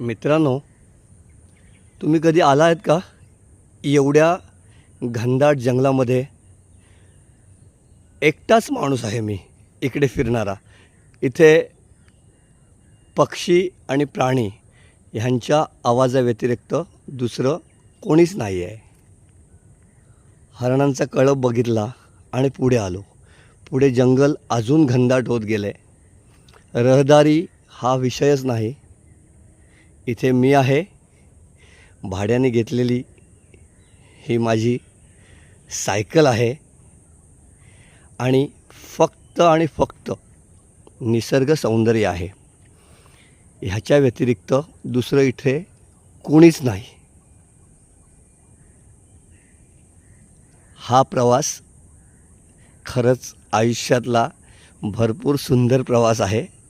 मित्रांनो, तुम्ही कधी आला आहेत का एवढ्या घनदाट जंगलामध्ये? एकटाच माणूस आहे मी इकडे फिरणारा. इथे पक्षी आणि प्राणी ह्यांच्या आवाजाव्यतिरिक्त दुसरं कोणीच नाही आहे. हरणांचा कळप बघितला आणि पुढे आलो. पुढे जंगल अजून घनदाट होत गेले. रहदारी हा विषयच नाही. इथे मी आहे, भाड्याने घेतलेली ही माझी सायकल आहे आणि फक्त निसर्ग सौंदर्य आहे. ह्याच्या व्यतिरिक्त दुसरं इथे कोणीच नाही. हा प्रवास खरंच आयुष्यातला भरपूर सुंदर प्रवास आहे.